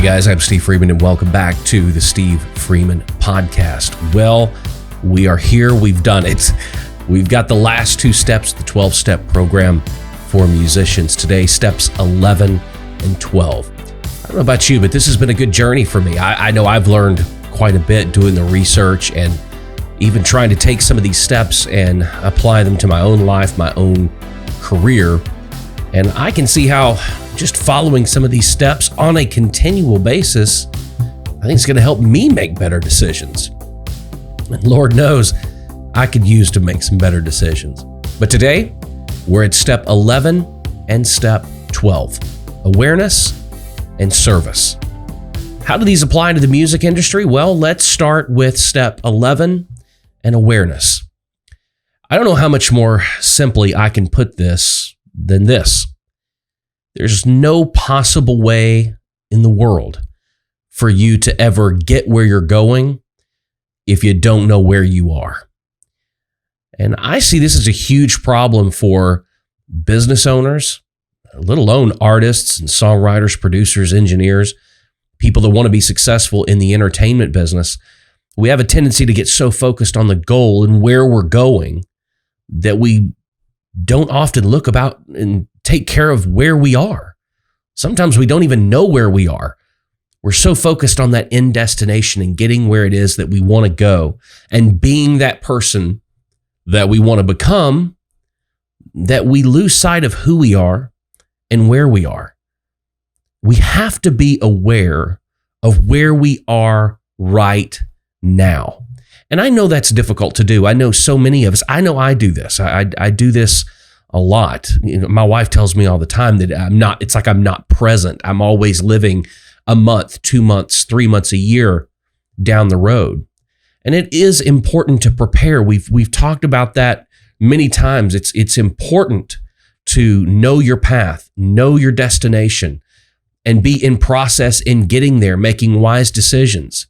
Hey guys, I'm Steve Freeman and welcome back to the Steve Freeman Podcast. Well, we are here. We've done it. We've got the last two steps, the 12-step program for musicians today, steps 11 and 12. I don't know about you, but this has been a good journey for me. I know I've learned quite a bit doing the research and even trying to take some of these steps and apply them to my own life, my own career. And I can see how just following some of these steps on a continual basis, I think it's going to help me make better decisions. And Lord knows I could use to make some better decisions. But today, we're at step 11 and step 12, awareness and service. How do these apply to the music industry? Well, let's start with step 11 and awareness. I don't know how much more simply I can put this than this. There's no possible way in the world for you to ever get where you're going if you don't know where you are. And I see this as a huge problem for business owners, let alone artists and songwriters, producers, engineers, people that want to be successful in the entertainment business. We have a tendency to get so focused on the goal and where we're going that we don't often look about and take care of where we are. Sometimes we don't even know where we are. We're so focused on that end destination and getting where it is that we want to go and being that person that we want to become that we lose sight of who we are and where we are. We have to be aware of where we are right now. And I know that's difficult to do. I know so many of us, I know I do this. I do this a lot. You know, my wife tells me all the time that it's like I'm not present. I'm always living a month, 2 months, 3 months, a year down the road. And it is important to prepare. We've talked about that many times. It's important to know your path, know your destination, and be in process in getting there, making wise decisions.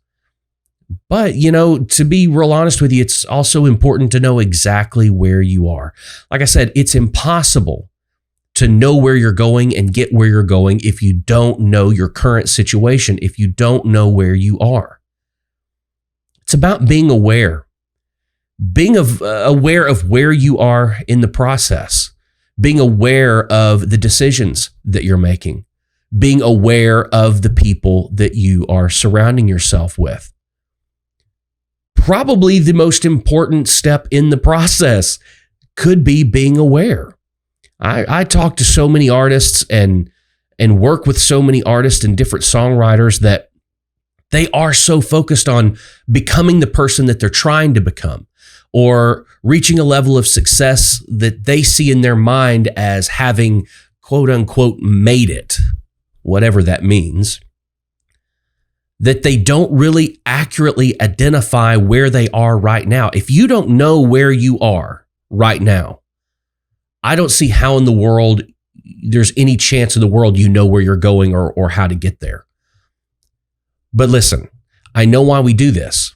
But, to be real honest with you, it's also important to know exactly where you are. Like I said, it's impossible to know where you're going and get where you're going if you don't know your current situation, if you don't know where you are. It's about being aware of where you are in the process, being aware of the decisions that you're making, being aware of the people that you are surrounding yourself with. Probably the most important step in the process could be being aware. I talk to so many artists and work with so many artists and different songwriters that they are so focused on becoming the person that they're trying to become or reaching a level of success that they see in their mind as having, quote unquote, made it, whatever that means, that they don't really accurately identify where they are right now. If you don't know where you are right now, I don't see how in the world there's any chance in the world you know where you're going or how to get there. But listen, I know why we do this.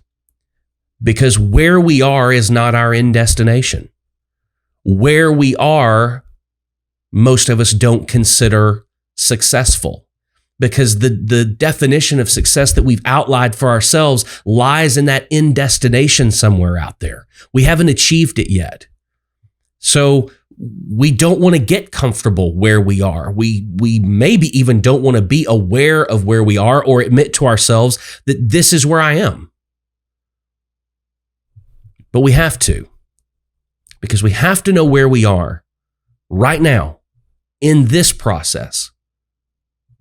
Because where we are is not our end destination. Where we are, most of us don't consider successful. Because the definition of success that we've outlined for ourselves lies in that end destination somewhere out there. We haven't achieved it yet. So we don't want to get comfortable where we are. We maybe even don't want to be aware of where we are or admit to ourselves that this is where I am. But we have to, because we have to know where we are right now in this process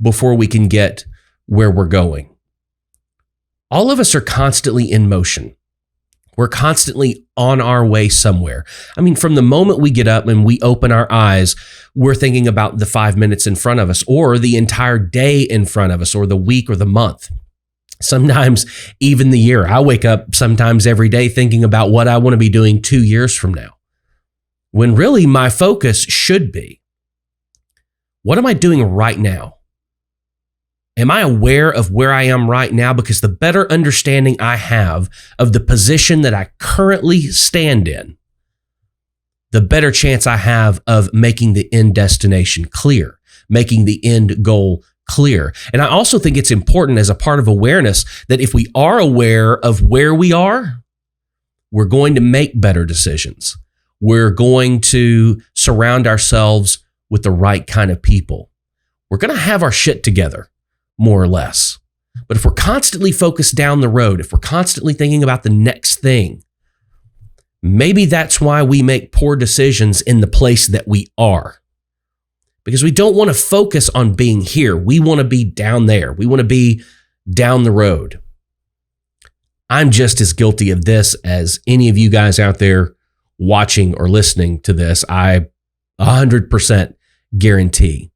before we can get where we're going. All of us are constantly in motion. We're constantly on our way somewhere. I mean, from the moment we get up and we open our eyes, we're thinking about the 5 minutes in front of us or the entire day in front of us or the week or the month. Sometimes even the year. I wake up sometimes every day thinking about what I want to be doing 2 years from now. When really my focus should be, what am I doing right now? Am I aware of where I am right now? Because the better understanding I have of the position that I currently stand in, the better chance I have of making the end destination clear, making the end goal clear. And I also think it's important as a part of awareness that if we are aware of where we are, we're going to make better decisions. We're going to surround ourselves with the right kind of people. We're going to have our shit together, more or less. But if we're constantly focused down the road, if we're constantly thinking about the next thing, maybe that's why we make poor decisions in the place that we are. Because we don't want to focus on being here. We want to be down there. We want to be down the road. I'm just as guilty of this as any of you guys out there watching or listening to this. I 100% guarantee.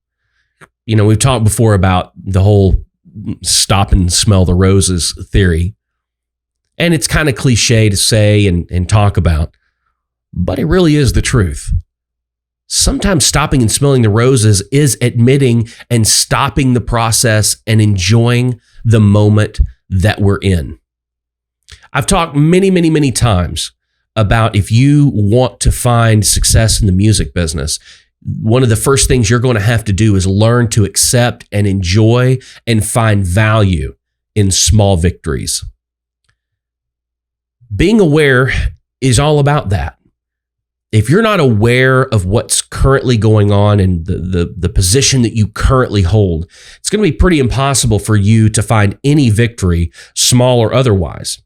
You know, we've talked before about the whole stop and smell the roses theory. And it's kind of cliche to say and talk about, but it really is the truth. Sometimes stopping and smelling the roses is admitting and stopping the process and enjoying the moment that we're in. I've talked many times about if you want to find success in the music business, one of the first things you're going to have to do is learn to accept and enjoy and find value in small victories. Being aware is all about that. If you're not aware of what's currently going on and the position that you currently hold, it's going to be pretty impossible for you to find any victory, small or otherwise.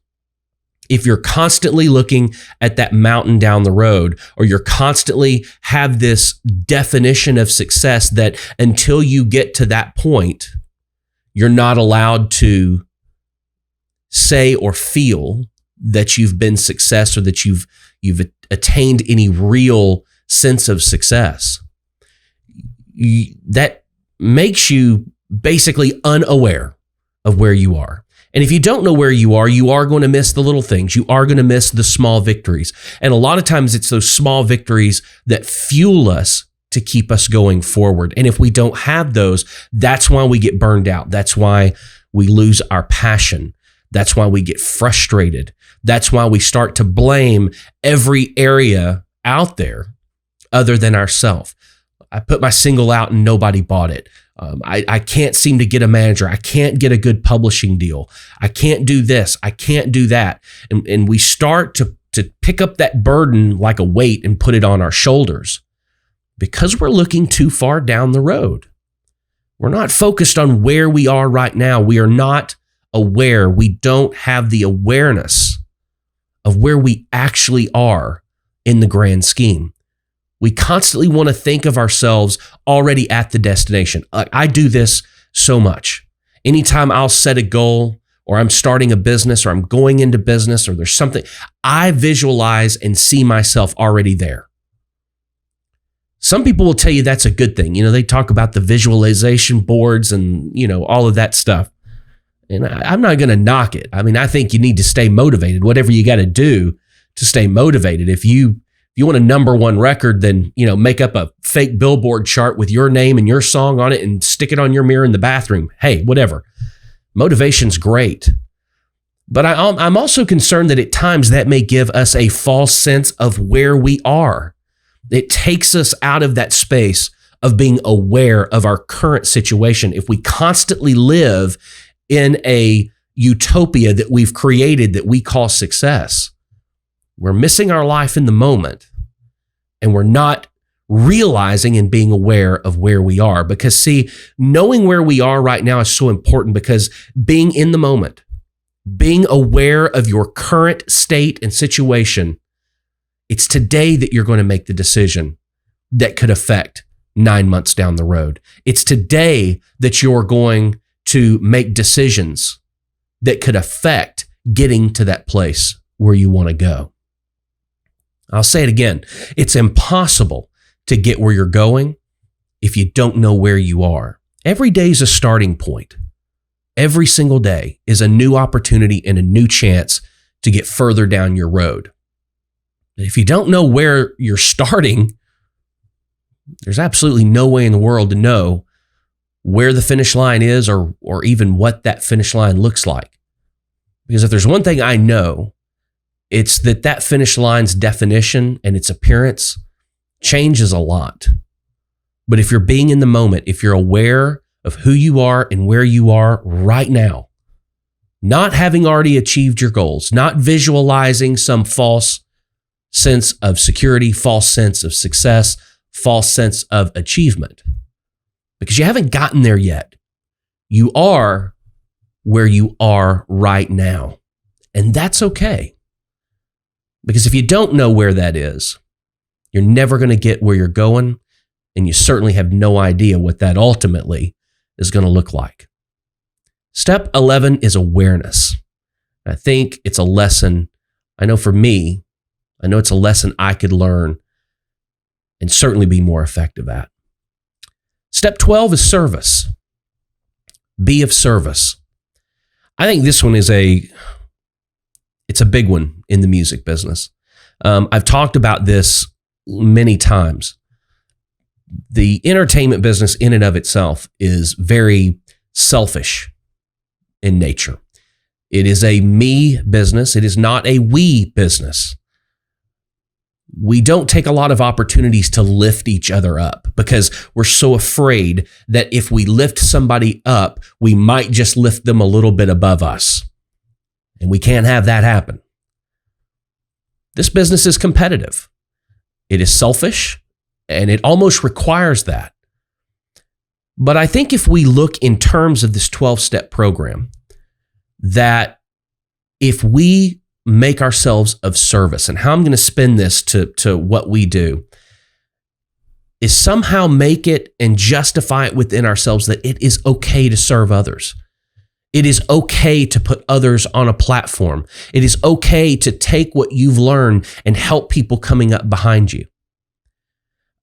If you're constantly looking at that mountain down the road, or you're constantly have this definition of success that until you get to that point, you're not allowed to say or feel that you've been success or that you've attained any real sense of success, that makes you basically unaware of where you are. And if you don't know where you are going to miss the little things. You are going to miss the small victories. And a lot of times it's those small victories that fuel us to keep us going forward. And if we don't have those, that's why we get burned out. That's why we lose our passion. That's why we get frustrated. That's why we start to blame every area out there other than ourselves. I put my single out and nobody bought it. I can't seem to get a manager. I can't get a good publishing deal. I can't do this. I can't do that. And we start to pick up that burden like a weight and put it on our shoulders because we're looking too far down the road. We're not focused on where we are right now. We are not aware. We don't have the awareness of where we actually are in the grand scheme. We constantly want to think of ourselves already at the destination. I do this so much. Anytime I'll set a goal or I'm starting a business or I'm going into business or there's something, I visualize and see myself already there. Some people will tell you that's a good thing. You know, they talk about the visualization boards and, you know, all of that stuff. And I'm not going to knock it. I mean, I think you need to stay motivated, whatever you got to do to stay motivated. If you want a number one record, then, you know, make up a fake billboard chart with your name and your song on it and stick it on your mirror in the bathroom. Hey, whatever. Motivation's great. But I'm also concerned that at times that may give us a false sense of where we are. It takes us out of that space of being aware of our current situation. If we constantly live in a utopia that we've created that we call success, we're missing our life in the moment, and we're not realizing and being aware of where we are. Because see, knowing where we are right now is so important, because being in the moment, being aware of your current state and situation, it's today that you're going to make the decision that could affect 9 months down the road. It's today that you're going to make decisions that could affect getting to that place where you want to go. I'll say it again. It's impossible to get where you're going if you don't know where you are. Every day is a starting point. Every single day is a new opportunity and a new chance to get further down your road. If you don't know where you're starting, there's absolutely no way in the world to know where the finish line is or even what that finish line looks like. Because if there's one thing I know, it's that finish line's definition and its appearance changes a lot. But if you're being in the moment, if you're aware of who you are and where you are right now. Not having already achieved your goals, not visualizing some false sense of security, false sense of success, false sense of achievement. Because you haven't gotten there yet. You are where you are right now. And that's okay. Because if you don't know where that is, you're never going to get where you're going, and you certainly have no idea what that ultimately is going to look like. Step 11 is awareness. I think it's a lesson, I know for me, I know it's a lesson I could learn and certainly be more effective at. Step 12 is service. Be of service. I think this one is it's a big one in the music business. I've talked about this many times. The entertainment business in and of itself is very selfish in nature. It is a me business. It is not a we business. We don't take a lot of opportunities to lift each other up because we're so afraid that if we lift somebody up, we might just lift them a little bit above us. And we can't have that happen. This business is competitive. It is selfish, and it almost requires that. But I think if we look in terms of this 12-step program, that if we make ourselves of service, and how I'm going to spin this to what we do, is somehow make it and justify it within ourselves that it is okay to serve others. It is okay to put others on a platform. It is okay to take what you've learned and help people coming up behind you.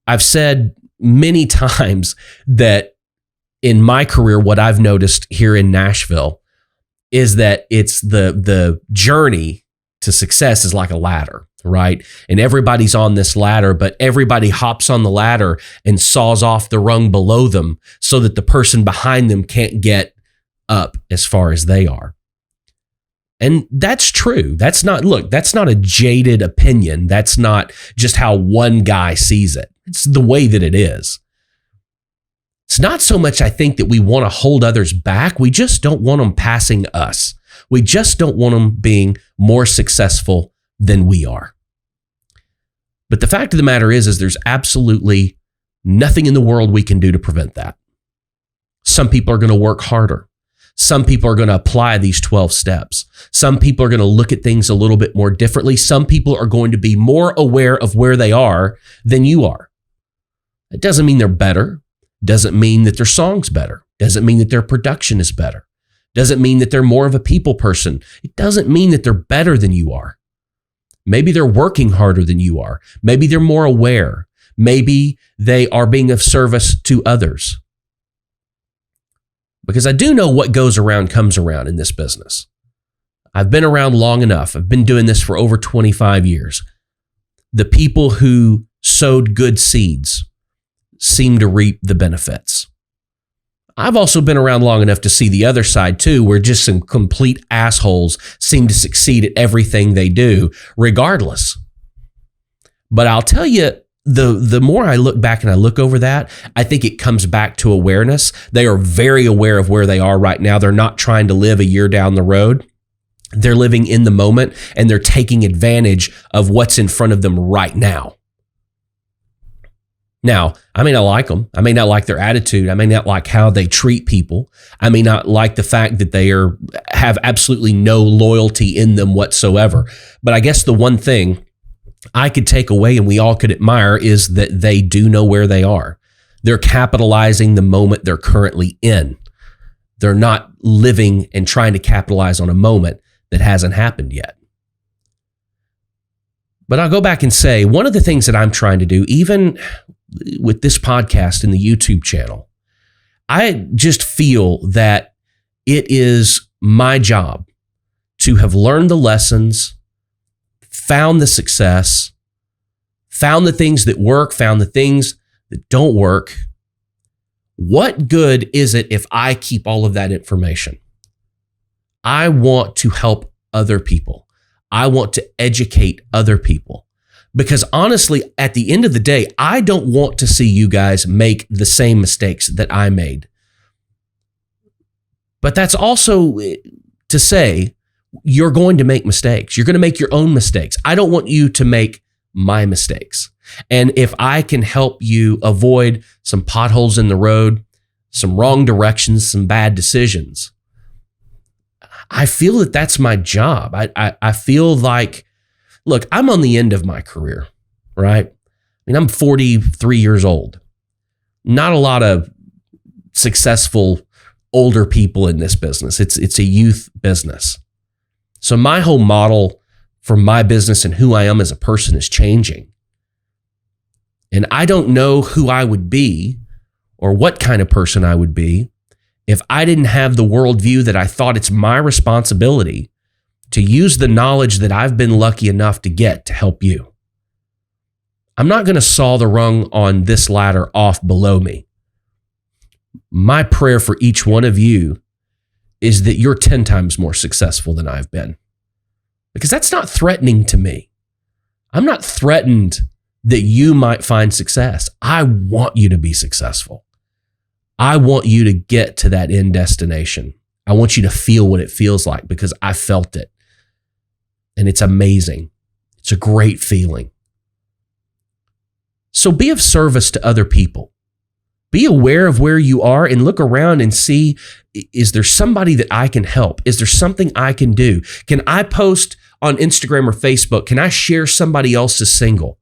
I've said many times that in my career, what I've noticed here in Nashville is that it's the journey to success is like a ladder, right? And everybody's on this ladder, but everybody hops on the ladder and saws off the rung below them so that the person behind them can't get up as far as they are. And that's true. That's not a jaded opinion. That's not just how one guy sees it. It's the way that it is. It's not so much, I think, that we want to hold others back. We just don't want them passing us. We just don't want them being more successful than we are. But the fact of the matter is there's absolutely nothing in the world we can do to prevent that. Some people are going to work harder. Some people are going to apply these 12 steps. Some people are going to look at things a little bit more differently. Some people are going to be more aware of where they are than you are. It doesn't mean they're better. Doesn't mean that their song's better. Doesn't mean that their production is better. Doesn't mean that they're more of a people person. It doesn't mean that they're better than you are. Maybe they're working harder than you are. Maybe they're more aware. Maybe they are being of service to others. Because I do know what goes around comes around in this business. I've been around long enough. I've been doing this for over 25 years. The people who sowed good seeds seem to reap the benefits. I've also been around long enough to see the other side too, where just some complete assholes seem to succeed at everything they do, regardless. But I'll tell you, the more I look back and I look over that, I think it comes back to awareness. They are very aware of where they are right now. They're not trying to live a year down the road. They're living in the moment, and they're taking advantage of what's in front of them right now. Now, I may not like them. I may not like their attitude. I may not like how they treat people. I may not like the fact that they have absolutely no loyalty in them whatsoever. But I guess the one thing I could take away and we all could admire is that they do know where they are. They're capitalizing the moment they're currently in. They're not living and trying to capitalize on a moment that hasn't happened yet. But I'll go back and say, one of the things that I'm trying to do, even with this podcast and the YouTube channel, I just feel that it is my job to have learned the lessons, found the success, found the things that work, found the things that don't work. What good is it if I keep all of that information? I want to help other people. I want to educate other people. Because honestly, at the end of the day, I don't want to see you guys make the same mistakes that I made. But that's also to say you're going to make mistakes. You're going to make your own mistakes. I don't want you to make my mistakes. And if I can help you avoid some potholes in the road, some wrong directions, some bad decisions, I feel that that's my job. I feel like, look, I'm on the end of my career, right? I mean, I'm 43 years old. Not a lot of successful older people in this business. It's a youth business. So my whole model for my business and who I am as a person is changing. And I don't know who I would be or what kind of person I would be if I didn't have the worldview that I thought it's my responsibility to use the knowledge that I've been lucky enough to get to help you. I'm not going to saw the rung on this ladder off below me. My prayer for each one of you is that you're 10 times more successful than I've been. Because that's not threatening to me. I'm not threatened that you might find success. I want you to be successful. I want you to get to that end destination. I want you to feel what it feels like because I felt it. And it's amazing. It's a great feeling. So be of service to other people. Be aware of where you are and look around and see, is there somebody that I can help? Is there something I can do? Can I post on Instagram or Facebook? Can I share somebody else's single?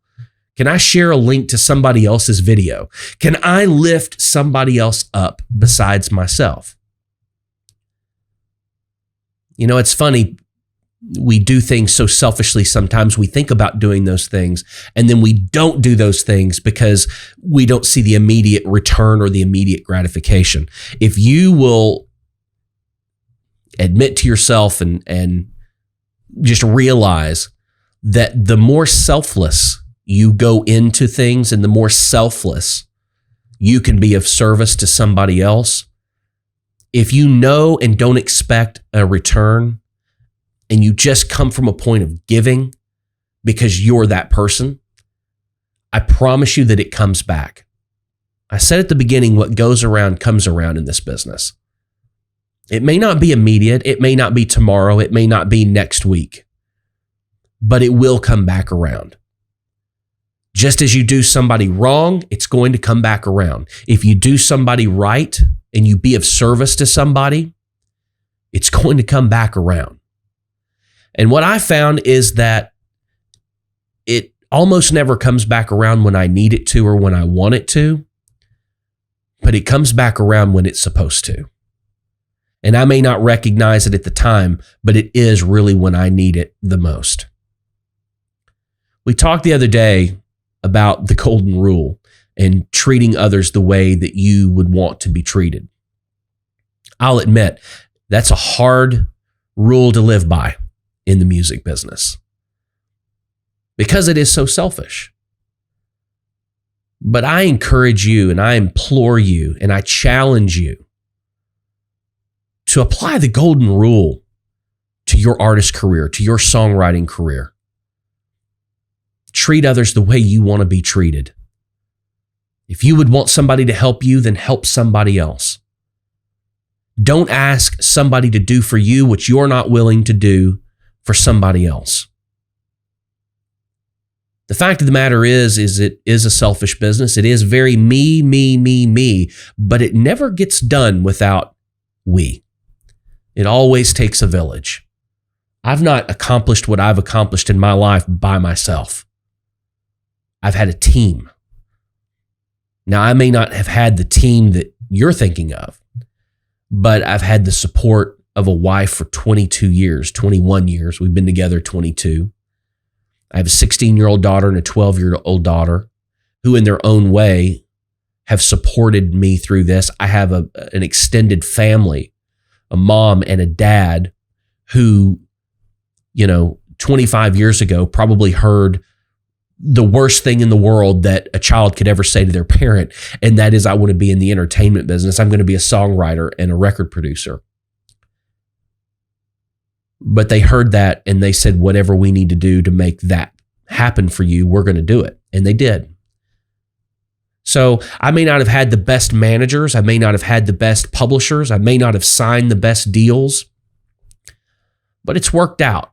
Can I share a link to somebody else's video? Can I lift somebody else up besides myself? You know, it's funny. We do things so selfishly sometimes. We think about doing those things and then we don't do those things because we don't see the immediate return or the immediate gratification. If you will admit to yourself and just realize that the more selfless you go into things and the more selfless you can be of service to somebody else, if you know and don't expect a return, and you just come from a point of giving because you're that person, I promise you that it comes back. I said at the beginning, what goes around comes around in this business. It may not be immediate. It may not be tomorrow. It may not be next week, but it will come back around. Just as you do somebody wrong, it's going to come back around. If you do somebody right and you be of service to somebody, it's going to come back around. And what I found is that it almost never comes back around when I need it to or when I want it to, but it comes back around when it's supposed to. And I may not recognize it at the time, but it is really when I need it the most. We talked the other day about the golden rule and treating others the way that you would want to be treated. I'll admit, that's a hard rule to live by in the music business because it is so selfish. But I encourage you and I implore you and I challenge you to apply the golden rule to your artist career, to your songwriting career. Treat others the way you want to be treated. If you would want somebody to help you, then help somebody else. Don't ask somebody to do for you what you're not willing to do for somebody else. The fact of the matter is it is a selfish business. It is very me, but it never gets done without we. It always takes a village. I've not accomplished what I've accomplished in my life by myself. I've had a team. Now, I may not have had the team that you're thinking of, but I've had the support of a wife for 22 years, 21 years. We've been together 22. I have a 16-year-old daughter and a 12-year-old daughter who in their own way have supported me through this. I have an extended family, a mom and a dad who, 25 years ago probably heard the worst thing in the world that a child could ever say to their parent, and that is, I want to be in the entertainment business. I'm going to be a songwriter and a record producer. But they heard that and they said, whatever we need to do to make that happen for you, we're going to do it. And they did. So I may not have had the best managers. I may not have had the best publishers. I may not have signed the best deals, but it's worked out.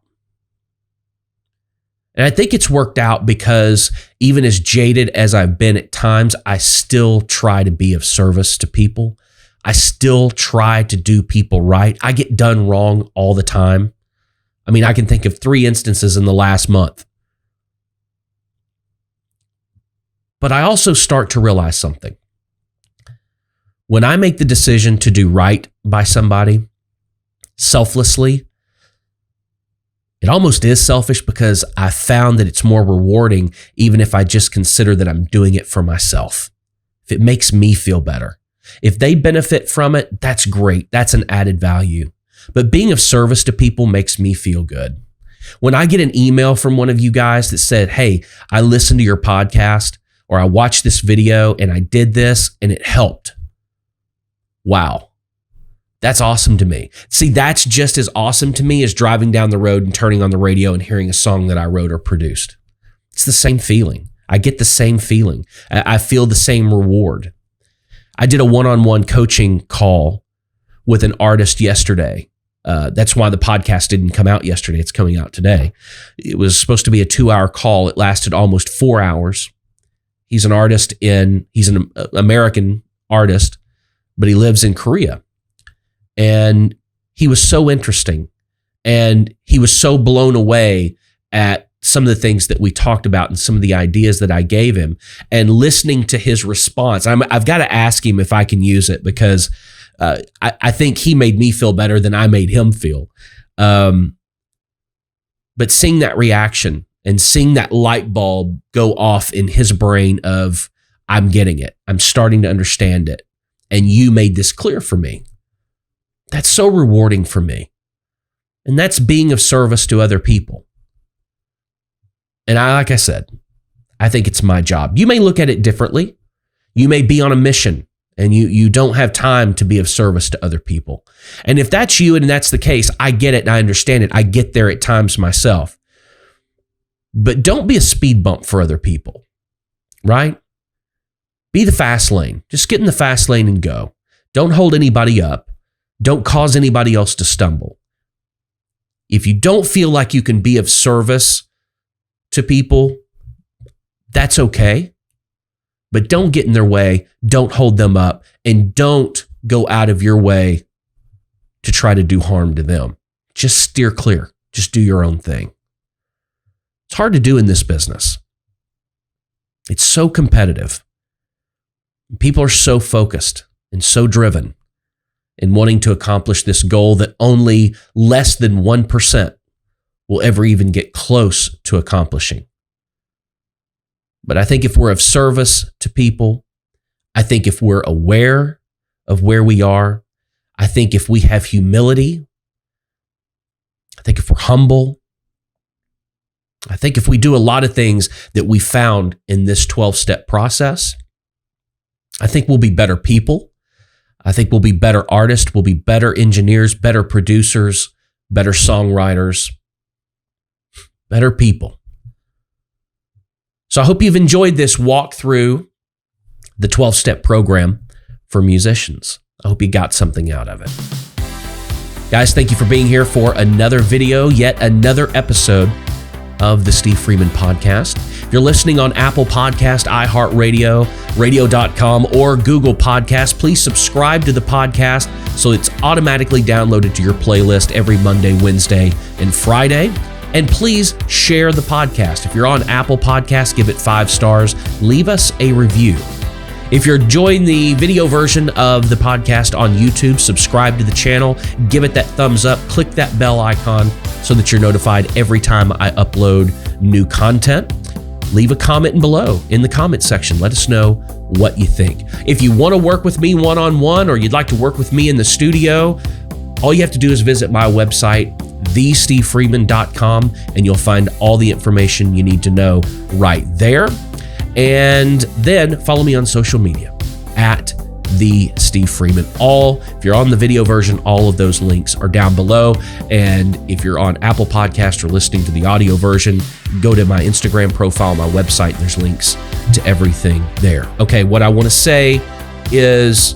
And I think it's worked out because even as jaded as I've been at times, I still try to be of service to people. I still try to do people right. I get done wrong all the time. I mean, I can think of 3 instances in the last month. But I also start to realize something. When I make the decision to do right by somebody selflessly, it almost is selfish because I found that it's more rewarding even if I just consider that I'm doing it for myself. If it makes me feel better. If they benefit from it, that's great. That's an added value. But being of service to people makes me feel good. When I get an email from one of you guys that said, hey, I listened to your podcast or I watched this video and I did this and it helped. Wow. That's awesome to me. See, that's just as awesome to me as driving down the road and turning on the radio and hearing a song that I wrote or produced. It's the same feeling. I get the same feeling. I feel the same reward. I did a one-on-one coaching call with an artist yesterday. That's why the podcast didn't come out yesterday. It's coming out today. It was supposed to be a 2-hour call. It lasted almost 4 hours. He's an artist he's an American artist, but he lives in Korea. And he was so interesting. And he was so blown away at some of the things that we talked about and some of the ideas that I gave him, and listening to his response. I've got to ask him if I can use it because I think he made me feel better than I made him feel. But seeing that reaction and seeing that light bulb go off in his brain of, I'm getting it. I'm starting to understand it. And you made this clear for me. That's so rewarding for me. And that's being of service to other people. And like I said, I think it's my job. You may look at it differently. You may be on a mission and you don't have time to be of service to other people. And if that's you and that's the case, I get it and I understand it. I get there at times myself. But don't be a speed bump for other people, right? Be the fast lane. Just get in the fast lane and go. Don't hold anybody up. Don't cause anybody else to stumble. If you don't feel like you can be of service to people, that's okay. But don't get in their way. Don't hold them up. And don't go out of your way to try to do harm to them. Just steer clear. Just do your own thing. It's hard to do in this business. It's so competitive. People are so focused and so driven in wanting to accomplish this goal that only less than 1% will ever even get close to accomplishing. But I think if we're of service to people, I think if we're aware of where we are, I think if we have humility, I think if we're humble, I think if we do a lot of things that we found in this 12-step process, I think we'll be better people. I think we'll be better artists, we'll be better engineers, better producers, better songwriters, better people. So I hope you've enjoyed this walk through the 12-step program for musicians. I hope you got something out of it. Guys, thank you for being here for another video, yet another episode of the Steve Freeman Podcast. If you're listening on Apple Podcast, iHeartRadio, radio.com, or Google Podcast, please subscribe to the podcast so it's automatically downloaded to your playlist every Monday, Wednesday, and Friday. And please share the podcast. If you're on Apple Podcasts, give it 5 stars. Leave us a review. If you're enjoying the video version of the podcast on YouTube, subscribe to the channel, give it that thumbs up, click that bell icon so that you're notified every time I upload new content. Leave a comment below in the comment section. Let us know what you think. If you want to work with me one-on-one or you'd like to work with me in the studio, all you have to do is visit my website, thestevefreeman.com, and you'll find all the information you need to know right there. And then follow me on social media at The Steve Freeman. If you're on the video version, all of those links are down below. And if you're on Apple Podcast or listening to the audio version, go to my Instagram profile, my website. There's links to everything there. Okay, what I want to say is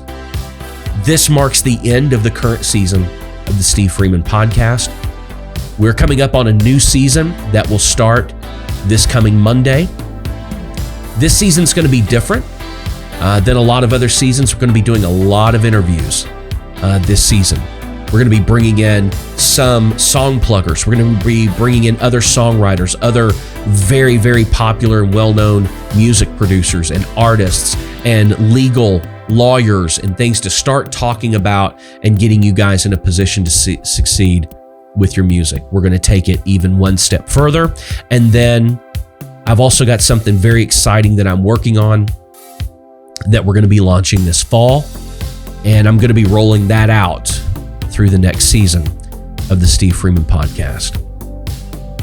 this marks the end of the current season of the Steve Freeman podcast. We're coming up on a new season that will start this coming Monday. This season's going to be different than a lot of other seasons. We're going to be doing a lot of interviews this season. We're going to be bringing in some song pluggers. We're going to be bringing in other songwriters, other very, very popular and well-known music producers and artists and legal lawyers and things to start talking about and getting you guys in a position to succeed with your music. We're going to take it even one step further. And then I've also got something very exciting that I'm working on that we're going to be launching this fall. And I'm going to be rolling that out through the next season of the Steve Freeman podcast.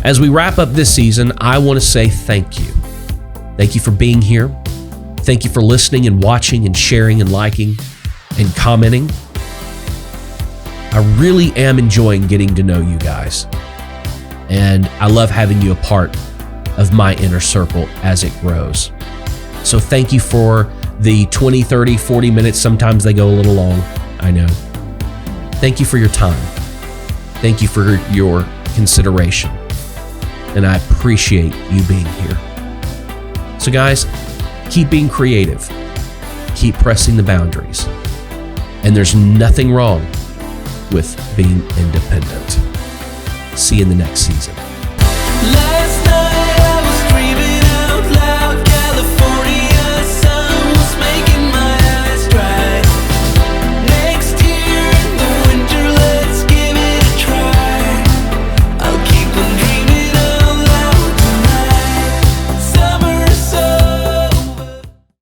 As we wrap up this season, I want to say thank you. Thank you for being here. Thank you for listening and watching and sharing and liking and commenting. I really am enjoying getting to know you guys. And I love having you a part of my inner circle as it grows. So thank you for the 20, 30, 40 minutes. Sometimes they go a little long, I know. Thank you for your time. Thank you for your consideration. And I appreciate you being here. So guys, keep being creative. Keep pressing the boundaries. And there's nothing wrong with being independent. See you in the next season.